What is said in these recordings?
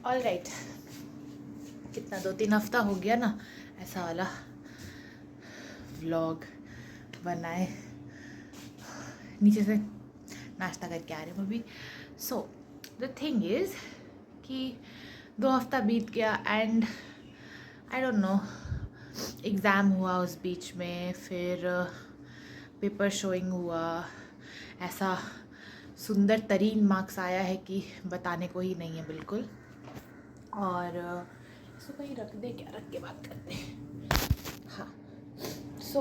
All right, कितना 2-3 हफ्ता हो गया ना ऐसा वाला व्लॉग बनाए। नीचे से नाश्ता करके आ रही हूँ अभी। सो द थिंग इज़ कि 2 हफ्ता बीत गया and I don't no, exam हुआ उस बीच में, फिर पेपर शोइंग हुआ, ऐसा सुंदर तरीन मार्क्स आया है कि बताने को ही नहीं है बिल्कुल। और इसको कहीं रख दे, क्या रख के बात करते हैं। हाँ, सो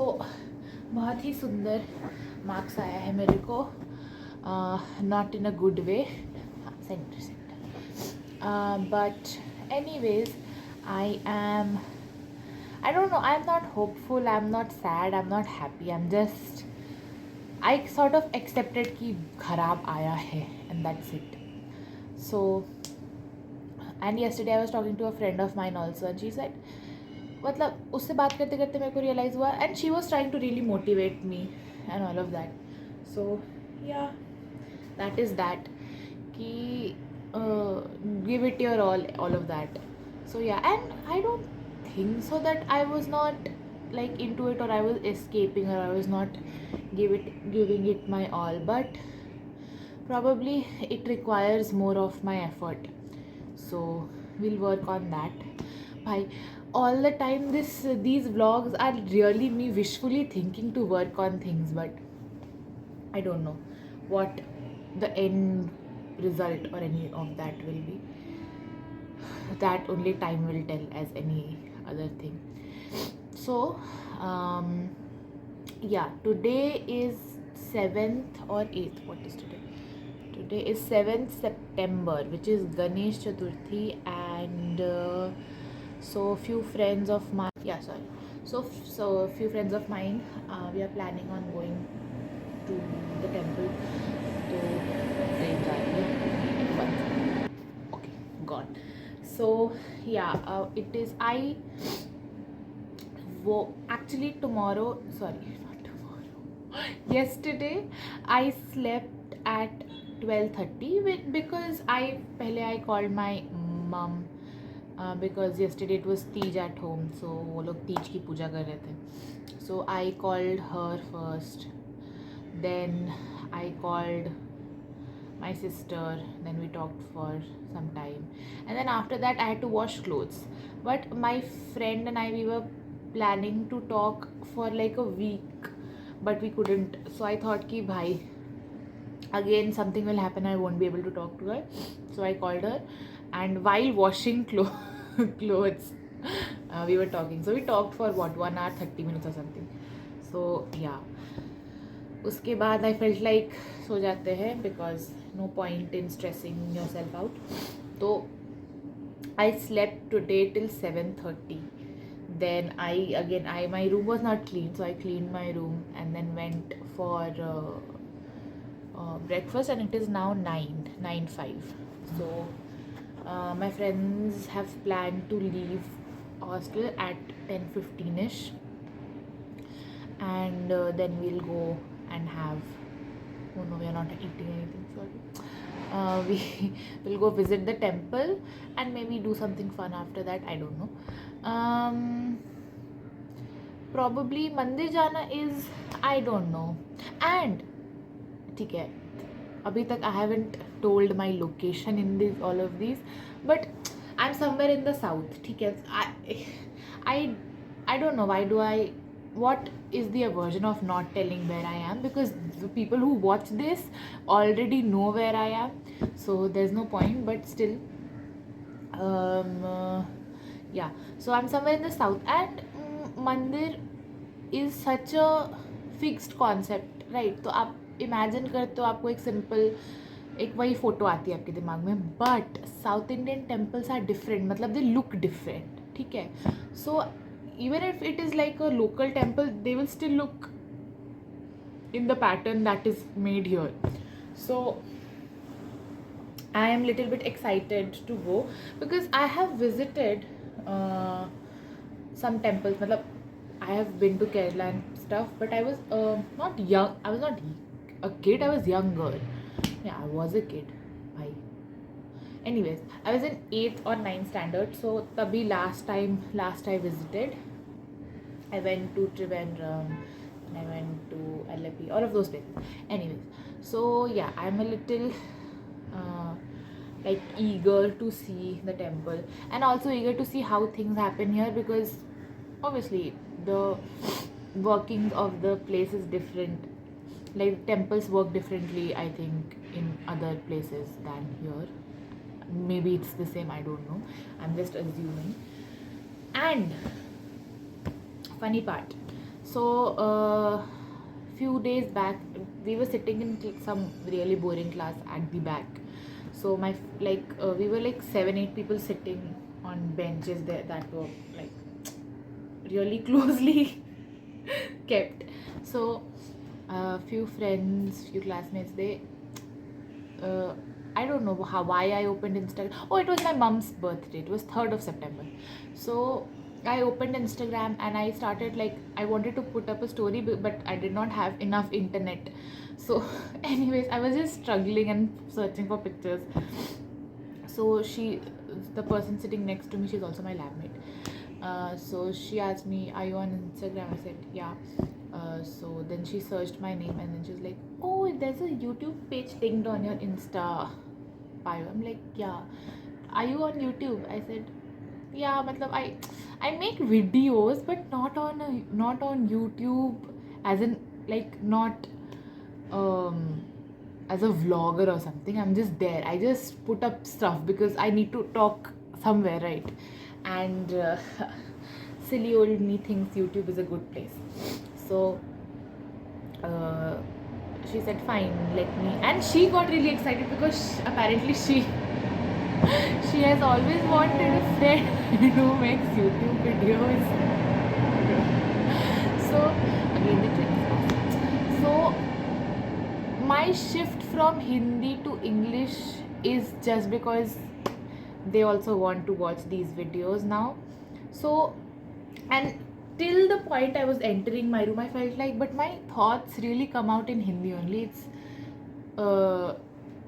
बहुत ही सुंदर मार्क्स आया है मेरे को, not in a good way. हाँ, centre but anyways I don't know, I'm not hopeful, I'm not sad, I'm not happy, I'm just, I sort of accepted कि खराब आया है and that's it. So, and yesterday I was talking to a friend of mine also and she said, मतलब उससे बात करते करते मेरे को रियलाइज़ हुआ and she was trying to really motivate me and all of that. So yeah, that is that कि give it your all of that. So yeah, and I don't think so that I was not like into it, or I was escaping, or I was not giving it my all, but probably it requires more of my effort. So we'll work on that. Bye. All the time these vlogs are really me wishfully thinking to work on things, but I don't know what the end result or any of that will be. That only time will tell, as any other thing. So yeah, today is 7th or 8th. What is today? Today is 7th September, which is Ganesh Chaturthi, and so few friends of mine, so few friends of mine, we are planning on going to the temple. तो train जा रही है बंद. Okay, gone. So yeah, it is actually tomorrow, sorry, not tomorrow, yesterday I slept at 12:30 because I called my mom because yesterday it was Tej at home, so वो लोग तीज की पूजा कर रहे थे. So I called her first, then I called my sister, then we talked for some time, and then after that I had to wash clothes. But my friend and I, we were planning to talk for like a week, but we couldn't. So I thought ki bhai, again something will happen, I won't be able to talk to her. So I called her, and while washing clothes, we were talking. So we talked for what, 1 hour 30 minutes or something. So yeah, उसके बाद I felt like सो जाते हैं because no point in stressing yourself out. तो I slept today till 7:30. Then my room was not clean, so I cleaned my room and then went for breakfast, and it is now 9:05. So my friends have planned to leave hostel at 10:15ish, and then we'll go and have, oh no, we are not eating anything, sorry. We will go visit the temple and maybe do something fun after that, I don't know. Probably मंदिर जाना is, I don't know. And ठीक है, अभी तक I haven't told my location in all of these, but I'm somewhere in the south. ठीक है, I don't know what is the aversion of not telling where I am, because the people who watch this already know where I am, so there's no point. But still, yeah, so I'm somewhere in the south, and mandir is such a fixed concept, right? तो आप imagine करते हो, आपको एक simple एक वही photo आती है आपके दिमाग में, but South Indian temples are different, मतलब दे लुक डिफरेंट. ठीक है, सो even if it is like a local temple, they will still look in the pattern that is made here. So I am little bit excited to go, because I have visited some temples. Matlab, I have been to Kerala and stuff, but I was not young. I was not a kid, I was younger. Yeah, I was a kid. Bhai. Anyways, I was in 8th or 9th standard, so tabhi last I visited, I went to Trivandrum and I went to Alleppey, all of those places. Anyways, so yeah, I'm a little uh, like eager to see the temple, and also eager to see how things happen here, because obviously the workings of the place is different. Like temples work differently, I think, in other places than here. Maybe it's the same, I don't know. I'm just assuming. And funny part. So, few days back, we were sitting in some really boring class at the back. So we were like 7-8 people sitting on benches there that were like really closely kept. So, few friends, few classmates, uh, I don't know why I opened Instagram. Oh, it was my mom's birthday. It was 3rd of September. So I opened Instagram and I started, like, I wanted to put up a story, but I did not have enough internet. So anyways, I was just struggling and searching for pictures. So the person sitting next to me, she's also my lab mate. So she asked me, "Are you on Instagram?" I said, "Yeah." So then she searched my name and then she was like, "Oh, there's a YouTube page linked on your Insta bio." I'm like, "Yeah." "Are you on YouTube?" I said, "Yeah." Matlab, I make videos, but not on YouTube, as in, like, not as a vlogger or something. I'm just there. I just put up stuff because I need to talk somewhere, right? And silly old me thinks YouTube is a good place. So uh, she said, "Fine, let me." And she got really excited because apparently she she has always wanted a friend who makes YouTube videos. So again, the trick is off. So my shift from Hindi to English is just because they also want to watch these videos now. So, and till the point I was entering my room, I felt like, but my thoughts really come out in Hindi only. It's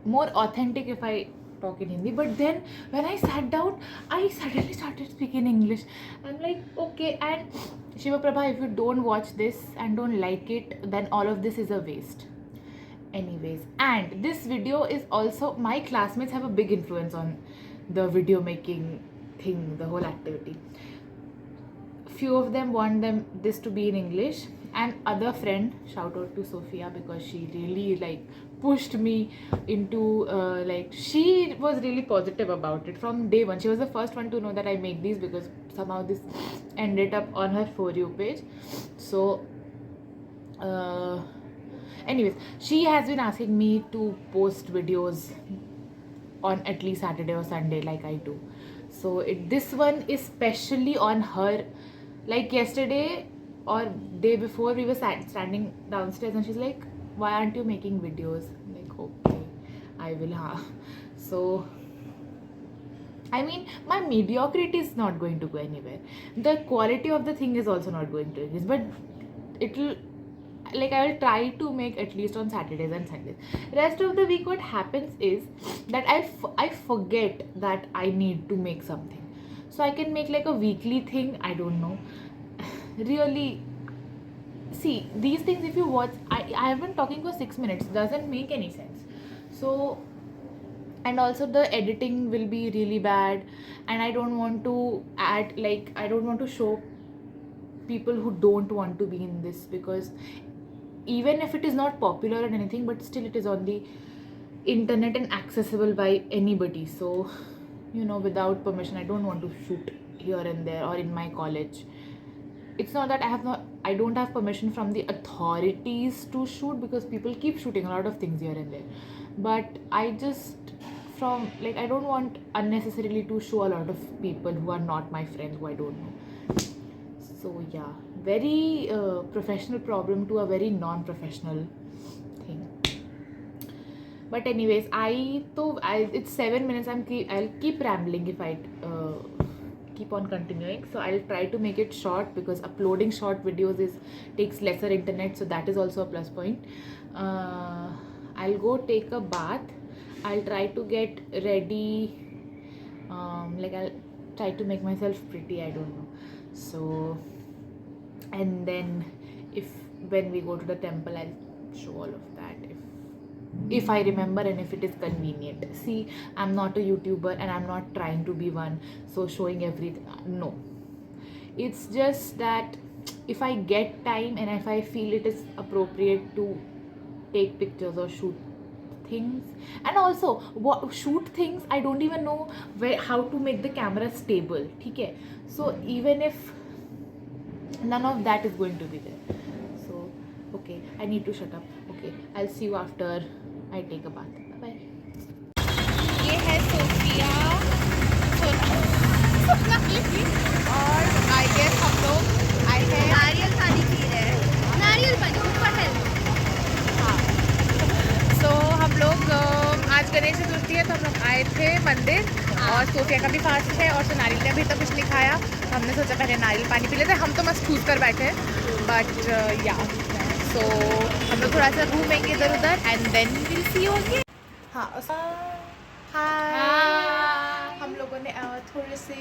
more authentic if I talk in Hindi. But then when I sat down, I suddenly started speaking English. I'm like, okay. And Shiva Prabha, if you don't watch this and don't like it, then all of this is a waste. Anyways, and this video is also, my classmates have a big influence on the video making thing, the whole activity. Few of them want this to be in English, and other friend, shout out to Sophia, because she really, like, pushed me into she was really positive about it from day one. She was the first one to know that I make these, because somehow this ended up on her For You page. So anyways, she has been asking me to post videos on at least Saturday or Sunday, like I do. So this one is specially on her. Like yesterday or day before, we were standing downstairs and she's like, "Why aren't you making videos?" I'm like, "Okay, I will." So I mean, my mediocrity is not going to go anywhere. The quality of the thing is also not going to increase, but it'll, like, I will try to make at least on Saturdays and Sundays. Rest of the week, what happens is that I forget that I need to make something. So I can make like a weekly thing. I don't know. Really, see, these things, if you watch, I have been talking for 6 minutes. Doesn't make any sense. So, and also the editing will be really bad, and I don't want to add, like, I don't want to show people who don't want to be in this, because even if it is not popular or anything, but still it is on the internet and accessible by anybody. So, without permission, I don't want to shoot here and there or in my college. It's not that I don't have permission from the authorities to shoot, because people keep shooting a lot of things here and there. But I just, I don't want unnecessarily to show a lot of people who are not my friends, who I don't know. So yeah, very professional problem to a very non-professional thing. But anyways, it's 7 minutes. I'll keep rambling if I keep on continuing. So I'll try to make it short, because uploading short videos takes lesser internet. So that is also a plus point. I'll go take a bath. I'll try to get ready, like I'll try to make myself pretty, I don't know. So, and then if when we go to the temple, I'll show all of that if I remember and if it is convenient. See, I'm not a YouTuber and I'm not trying to be one, so showing everything, no. It's just that if I get time and if I feel it is appropriate to take pictures or shoot things, and also shoot things, I don't even know how to make the camera stable, okay? So even if none of that is going to be there, so okay, I need to shut up. Okay, I'll see you after I take a bath. Bye bye. ये है Sophia, और I guess हम लोग आए हैं नारियल पानी P रहे हैं, नारियल पानी ऊपर है। हाँ, तो हम लोग आज गणेश चतुर्थी है तो हम लोग आए थे मंदिर, और सोफिया का भी फास्ट है और सोनाली ने अभी तक कुछ नहीं खाया, तो हमने सोचा पहले नारियल पानी पी लेते। हम तो मस्त ठूस कर बैठे हैं, बट या सो हम लोग थोड़ा सा घूमेंगे इधर उधर and then will see you again. हाँ, हम लोगों ने थोड़े से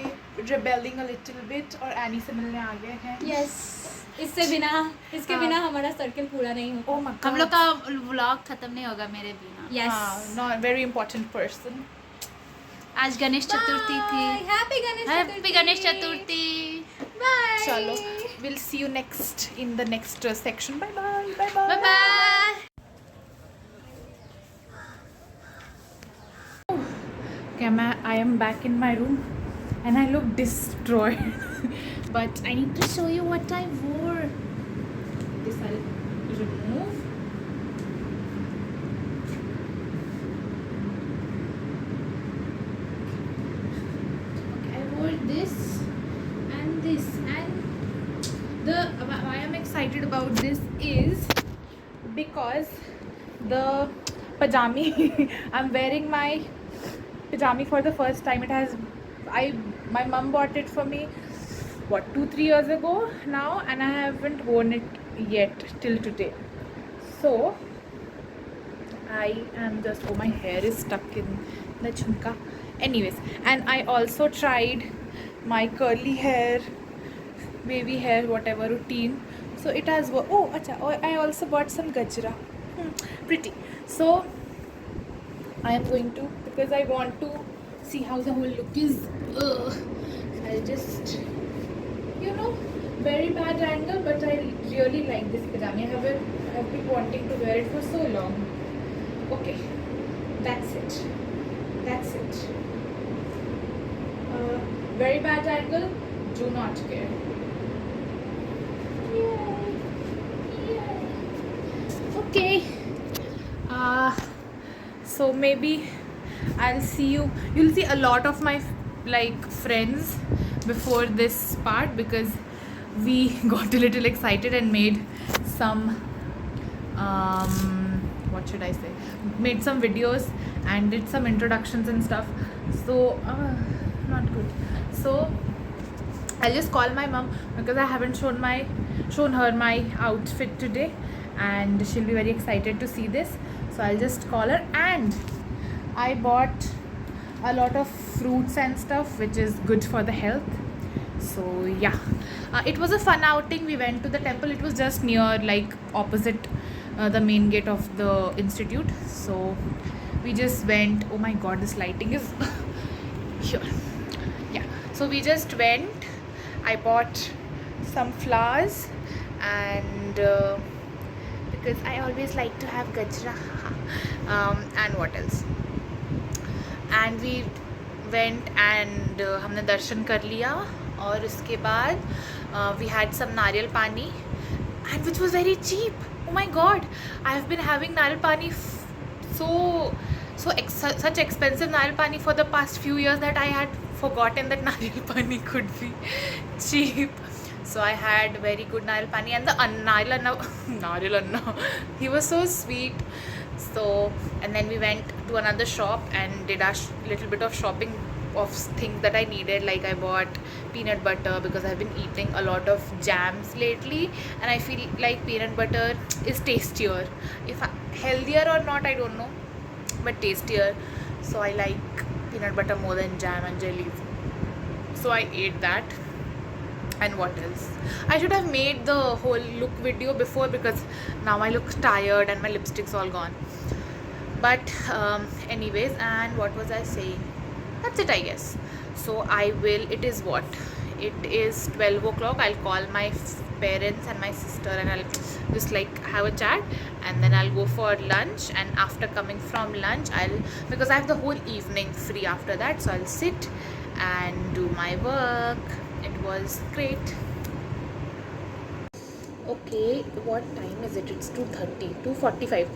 रिबेलिंग अ लिटिल बिट और एनी से मिलने आ गए हैं। यस, इसके बिना हमारा सर्कल पूरा नहीं होगा। Oh my God. हम लोग का व्लॉग खत्म नहीं होगा मेरे बिना। Yes, not very important person. आज गणेश चतुर्थी थी। हैप्पी गणेश चतुर्थी। बाय। चलो, will see you next in the next section. Bye bye bye bye bye bye. I am back in my room and I look destroyed. But I need to show you what I wore. This I'll remove. Okay, I wore this and this, and why I'm excited about this is because the pajami I'm wearing my pajami for the first time. It has my mom bought it for me 2-3 years ago now, and I haven't worn it yet till today. So I am just, oh, my hair is stuck in the chumka. Anyways, and I also tried my curly hair, wavy hair, whatever routine. So it has I also bought some gajra. Pretty. So I am going to, because I want to see how the whole look is. I'll just, very bad angle, but I really like this pajama. I've been wanting to wear it for so long. Okay, that's it. Very bad angle, do not care. Yay. Okay. So maybe I'll see you'll see a lot of my friends before this part, because we got a little excited and made some what should I say, made some videos and did some introductions and stuff. So not good. So I'll just call my mom, because I haven't shown her my outfit today, and she'll be very excited to see this. So I'll just call her. And I bought a lot of fruits and stuff, which is good for the health. So yeah, it was a fun outing. We went to the temple. It was just near, opposite the main gate of the institute. So we just went. Oh my God, this lighting is here. Yeah, so we just went. I bought some flowers, and because I always like to have gajra. And what else? And we went and हमने दर्शन कर लिया, और उसके बाद we had some नारियल पानी, and which was very cheap. Oh my God, I have been having नारियल पानी such expensive नारियल पानी for the past few years that I had forgotten that नारियल पानी could be cheap. So I had very good नारियल पानी, and the नारियल अन्ना, he was so sweet. So, and then we went to another shop and did a little bit of shopping of things that I needed. Like I bought peanut butter, because I've been eating a lot of jams lately, and I feel like peanut butter is tastier. Healthier or not, I don't know, but tastier. So I like peanut butter more than jam and jellies. So I ate that. And what else? I should have made the whole look video before, because now I look tired and my lipstick's all gone. But anyways, and what was I saying? That's it, I guess. So I will, it is what? It is 12 o'clock. I'll call my parents and my sister, and I'll just like have a chat, and then I'll go for lunch. And after coming from lunch, because I have the whole evening free after that, so I'll sit and do my work. It was great. Okay, what time is it? It's 2:30, 2:45.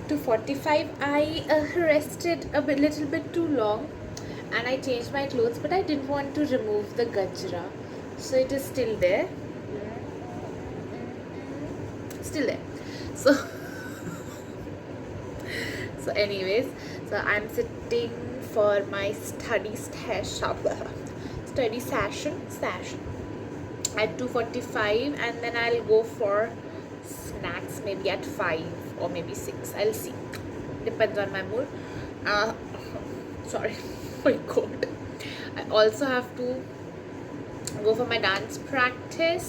2:45. I rested little bit too long, and I changed my clothes, but I didn't want to remove the gajra, so it is still there. Still there. So so anyways, so I'm sitting for my study session at 2:45, and then I'll go for snacks maybe at 5 or maybe 6. I'll see. Depends on my mood. Sorry. Oh my god. I also have to go for my dance practice,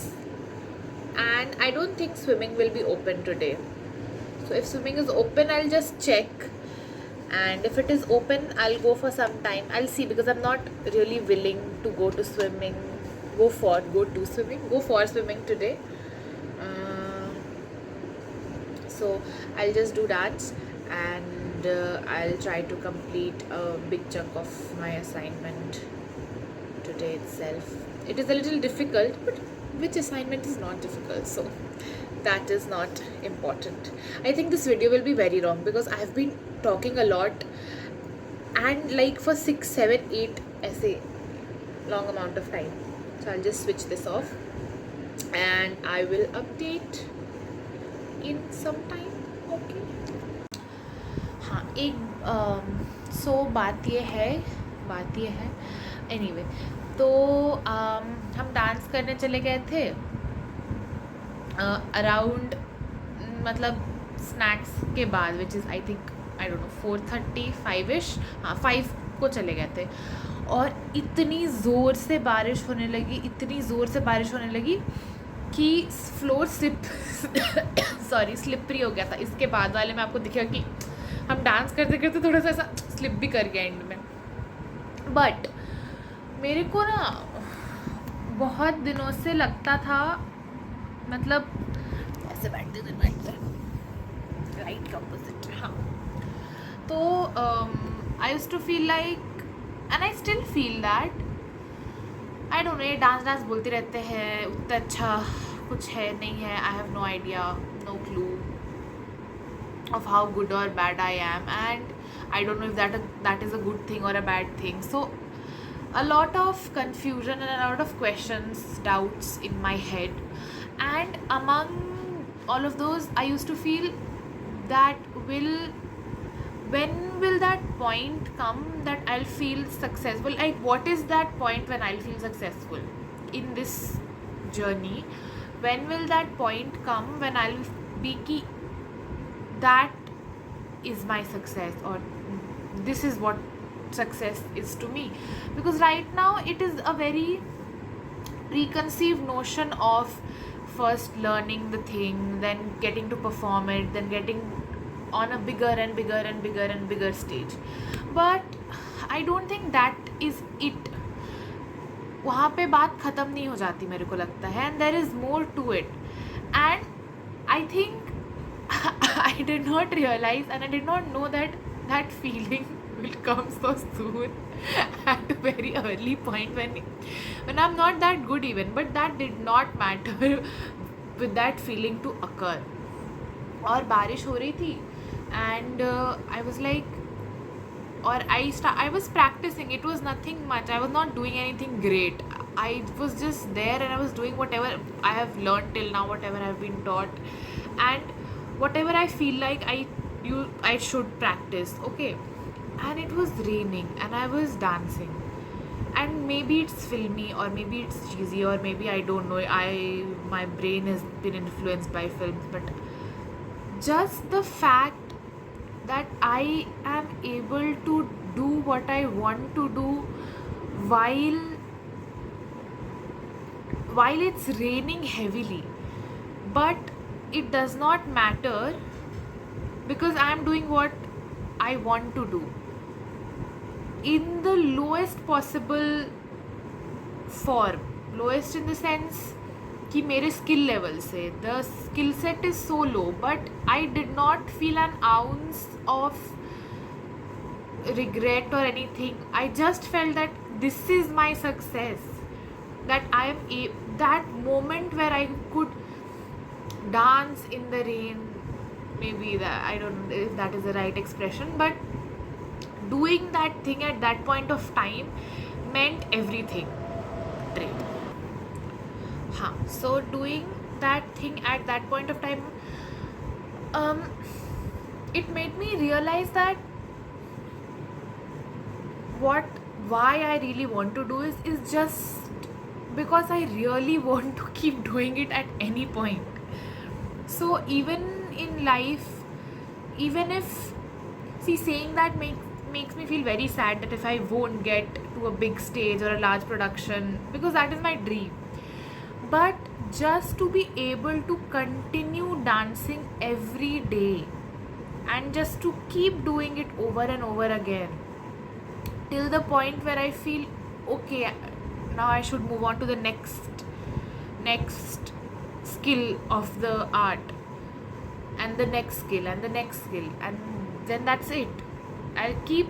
and I don't think swimming will be open today. So if swimming is open, I'll just check, and if it is open, I'll go for some time. I'll see, because I'm not really willing to go to swimming today. So I'll just do dance, and I'll try to complete a big chunk of my assignment today itself. It is a little difficult, but which assignment is not difficult? So that is not important. I think this video will be very long, because I have been talking a lot, and like for 6, 7, 8 essay, long amount of time. So I'll just switch this off, and I will update in some time. Okay. हाँ, एक सो बात ये है anyway, तो हम dance करने चले गए थे अराउंड, मतलब स्नैक्स के बाद, which is I think, I don't no, 4:30, 5ish, हाँ 5 को चले गए थे, और इतनी ज़ोर से बारिश होने लगी कि फ्लोर स्लिपरी हो गया था. इसके बाद वाले में आपको दिखेगा कि हम डांस करते करते थोड़ा सा ऐसा स्लिप भी कर गया एंड में. बट मेरे को ना बहुत दिनों से लगता था, मतलब ऐसे बैठते राइट ऑपोजिट, हाँ, तो I used to feel like, and I still feel that, I don't know, ये डांस बोलते रहते हैं, उतना अच्छा कुछ है नहीं है. I have no idea, no clue of how good or bad I am, and I don't know if that is a good thing or a bad thing. So a lot of confusion and a lot of questions, doubts in my head, and among all of those, I used to feel that when will that point come that I'll feel successful? Like, what is that point when I'll feel successful in this journey? When will that point come when I'll be ki that is my success, or this is what success is to me? Because right now it is a very preconceived notion of first learning the thing, then getting to perform it, then getting on a bigger and bigger stage. But I don't think that is it. वहाँ पे बात ख़त्म नहीं हो जाती, मेरे को लगता है, and there is more to it. And I think I did not realize, and I did not know that feeling will come so soon at a very early point when I'm not that good even, but that did not matter with that feeling to occur. और बारिश हो रही थी, and I was like, or I was practicing. It was nothing much. I was not doing anything great. I was just there, and I was doing whatever I have learned till now, whatever I have been taught, and whatever I feel like I should practice. Okay. And it was raining, and I was dancing, and maybe it's filmy, or maybe it's cheesy, or maybe I don't know, my brain has been influenced by films, but just the fact that I am able to do what I want to do while it's raining heavily. But it does not matter because I am doing what I want to do in the lowest possible form. Lowest in the sense कि मेरे skill level से the skill set is so low, but I did not feel an ounce of regret or anything. I just felt that this is my success, that I am that moment where I could dance in the rain, maybe that, I don't know if that is the right expression, but doing that thing at that point of time meant everything. Great. So doing that thing at that point of time, it made me realize that why I really want to do is just because I really want to keep doing it at any point. So even in life, even if, see, saying that makes me feel very sad that if I won't get to a big stage or a large production, because that is my dream. But just to be able to continue dancing every day and just to keep doing it over and over again till the point where I feel okay, now I should move on to the next skill of the art, and the next skill and the next skill, and then that's it. I'll keep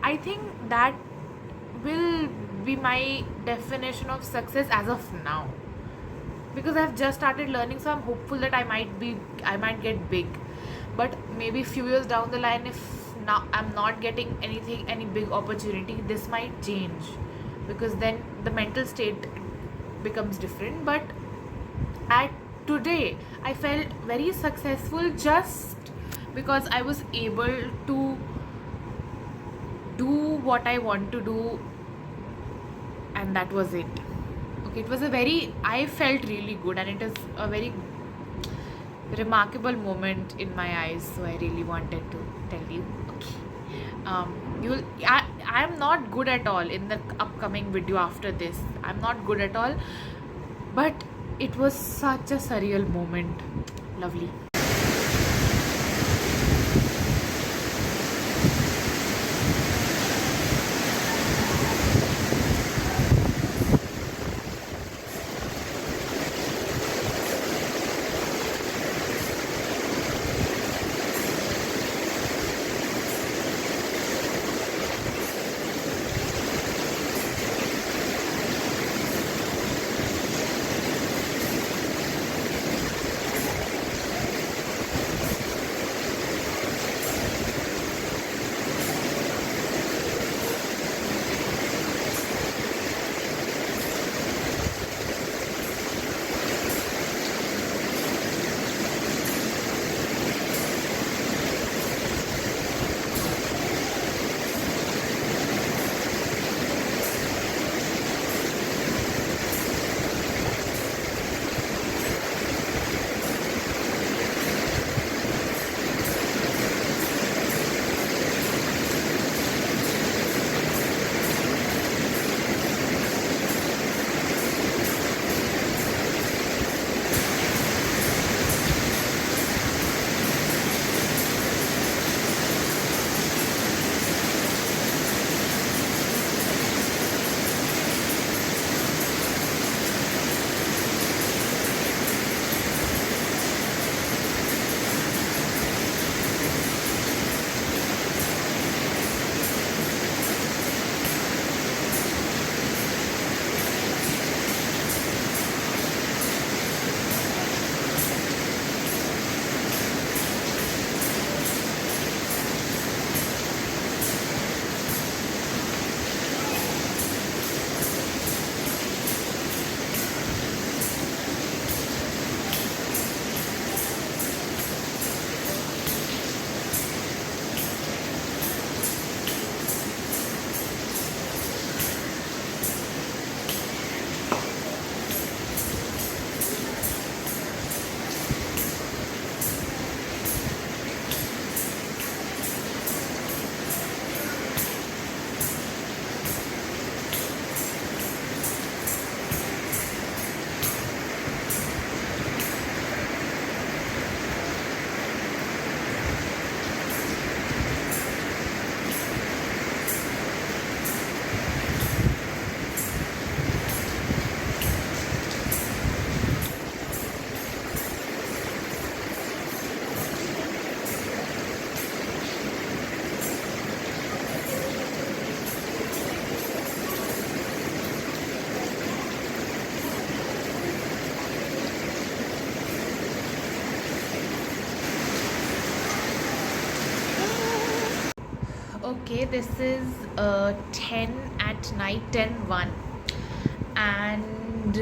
I think that will be my definition of success as of now, because I've just started learning, so I'm hopeful that I might get big. But maybe few years down the line, if now I'm not getting any big opportunity, this might change, because then the mental state becomes different. But at today I felt very successful just because I was able to do what I want to do, and that was it. Okay, it was I felt really good, and it is a very remarkable moment in my eyes, so I really wanted to tell you. Okay, I am not good at all in the upcoming video after this. I'm not good at all, but it was such a surreal moment. Lovely. Okay, this is 10 at night, 10:01, and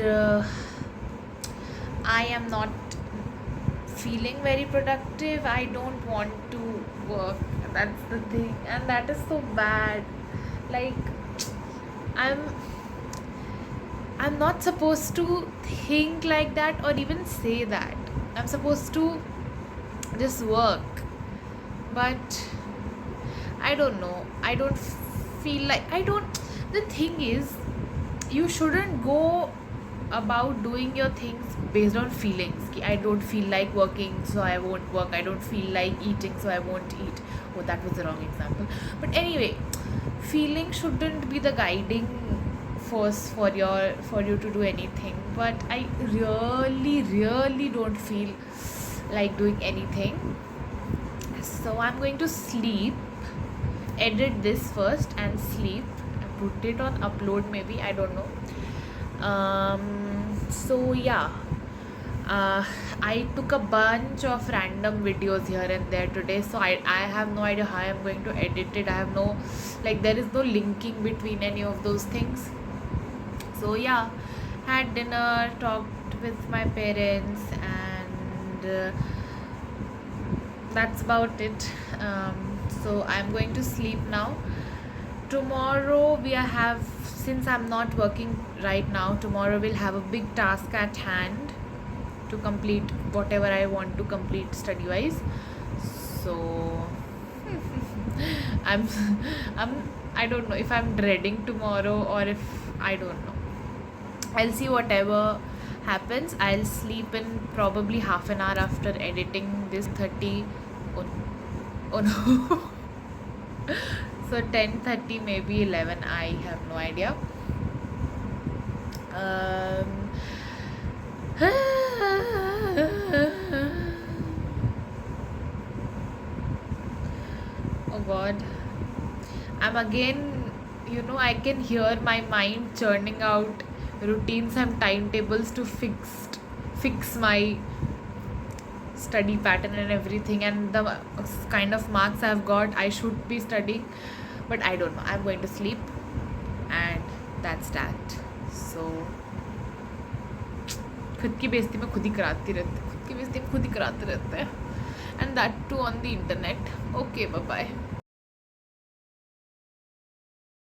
I am not feeling very productive. I don't want to work. That's the thing, and that is so bad. Like, I'm I'm not supposed to think like that or even say that. I'm supposed to just work, but I don't know. I don't feel like I don't. The thing is, you shouldn't go about doing your things based on feelings. Ki, I don't feel like working, so I won't work. I don't feel like eating, so I won't eat. Oh, that was the wrong example. But anyway, feeling shouldn't be the guiding force for you to do anything. But I really don't feel like doing anything. So I'm going to sleep, edit this first and sleep, put it on upload maybe, I don't know. So yeah, I took a bunch of random videos here and there today, so I have no idea how I'm going to edit it. I have no, like, there is no linking between any of those things. So yeah, had dinner, talked with my parents, and that's about it. So I'm going to sleep now. Tomorrow we have, since I'm not working right now, tomorrow we'll have a big task at hand to complete whatever I want to complete study wise. So I'm I'm I don't know if I'm dreading tomorrow or if, I don't know. I'll see whatever happens. I'll sleep in probably half an hour after editing this 30. Oh, oh no. So 10:30, maybe 11. I have no idea. Um, oh God. I'm again, I can hear my mind churning out routines and timetables to fix my study pattern and everything, and the kind of marks I've got, I should be studying, but I don't know. I'm going to sleep, and that's that. So खुद की बेइज्जती में खुद ही कराती रहते, खुद की बेइज्जती में खुद ही कराते रहते हैं, and that too on the internet. Okay, bye bye.